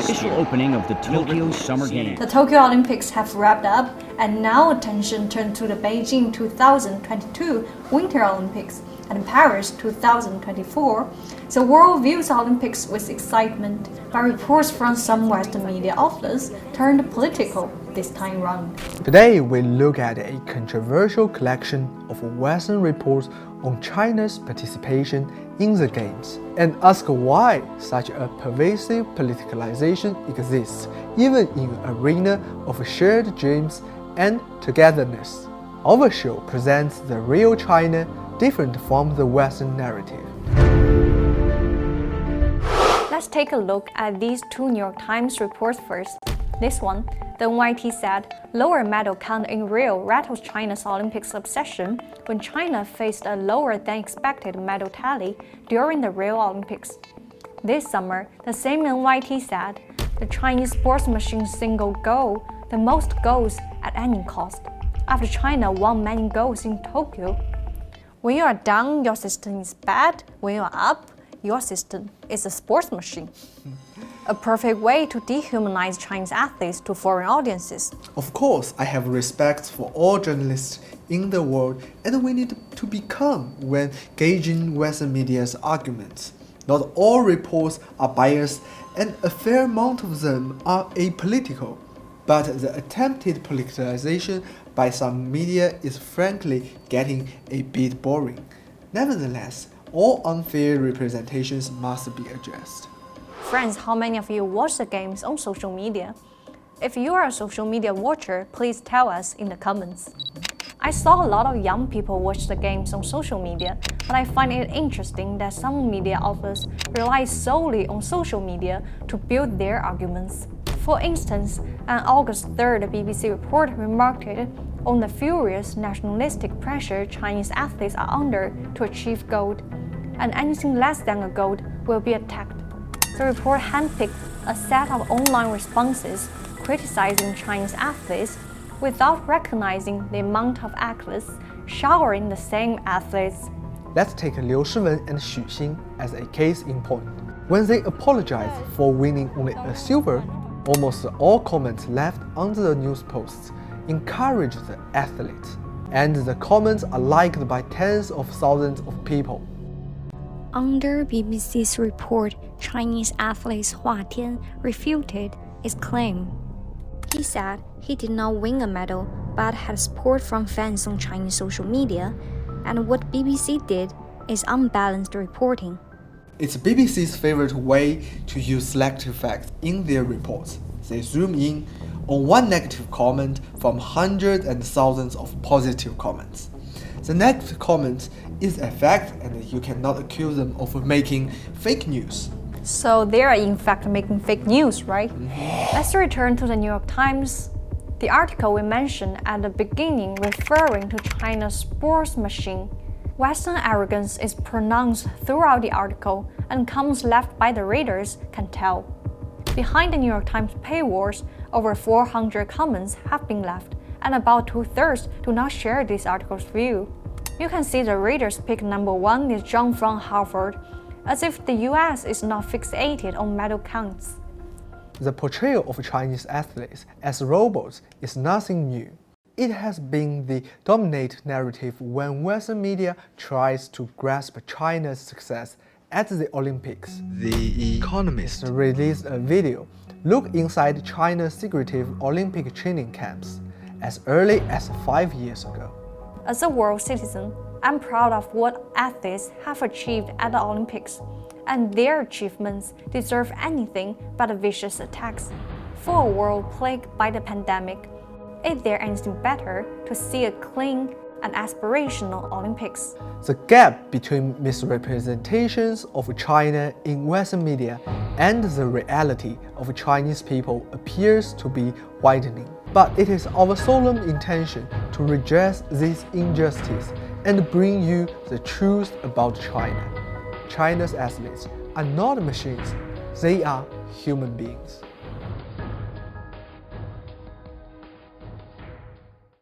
official opening of the Tokyo Summer Games. The Tokyo Olympics have wrapped up, and now attention turned to the Beijing 2022 Winter Olympics and Paris 2024. The world views Olympics with excitement, but reports from some Western media outlets turned political this time round. Today, we look at a controversial collection of Western reports on China's participation in the Games and ask why such a pervasive politicalization exists, even in an arena of shared dreams and togetherness. Our show presents the real China, different from the Western narrative. Let's take a look at these two New York Times reports first. This one, the NYT said, lower medal count in Rio rattles China's Olympics obsession when China faced a lower than expected medal tally during the Rio Olympics. This summer, the same NYT said, the Chinese sports machine's single goal, the most goals at any cost, after China won many goals in Tokyo. When you are down, your system is bad. When you are up, your system is a sports machine. A perfect way to dehumanize Chinese athletes to foreign audiences. Of course, I have respect for all journalists in the world, and we need to be calm when gauging Western media's arguments. Not all reports are biased, and a fair amount of them are apolitical. But the attempted politicization by some media is frankly getting a bit boring. Nevertheless, all unfair representations must be addressed. Friends, how many of you watch the games on social media? If you are a social media watcher, please tell us in the comments. I saw a lot of young people watch the games on social media, but I find it interesting that some media outlets rely solely on social media to build their arguments. For instance, an August 3rd BBC report remarked on the furious nationalistic pressure Chinese athletes are under to achieve gold, and anything less than a gold will be attacked. The report handpicked a set of online responses criticizing Chinese athletes without recognizing the amount of athletes showering the same athletes. Let's take Liu Shiwen and Xu Xin as a case in point. When they apologized for winning only a silver, almost all comments left under the news posts encouraged the athletes, and the comments are liked by tens of thousands of people. Under BBC's report, Chinese athlete Hua Tian refuted its claim. He said he did not win a medal but had support from fans on Chinese social media, and what BBC did is unbalanced reporting. It's BBC's favorite way to use selective facts in their reports. They zoom in on one negative comment from hundreds and thousands of positive comments. The negative comment is a fact, and you cannot accuse them of making fake news. So they are in fact making fake news, right? Let's return to the New York Times. The article we mentioned at the beginning referring to China's sports machine. Western arrogance is pronounced throughout the article, and comments left by the readers can tell. Behind the New York Times paywalls, over 400 comments have been left, and about 2/3 do not share this article's view. You can see the readers pick number 1 is John from Harvard, as if the US is not fixated on medal counts. The portrayal of Chinese athletes as robots is nothing new. It has been the dominant narrative when Western media tries to grasp China's success at the Olympics. The Economist released a video, Look Inside China's Secretive Olympic Training Camps, as early as 5 years ago. As a world citizen, I'm proud of what athletes have achieved at the Olympics, and their achievements deserve anything but vicious attacks. For a world plagued by the pandemic, is there anything better to see a clean and aspirational Olympics? The gap between misrepresentations of China in Western media and the reality of Chinese people appears to be widening. But it is our solemn intention to redress this injustice and bring you the truth about China. China's athletes are not machines, they are human beings.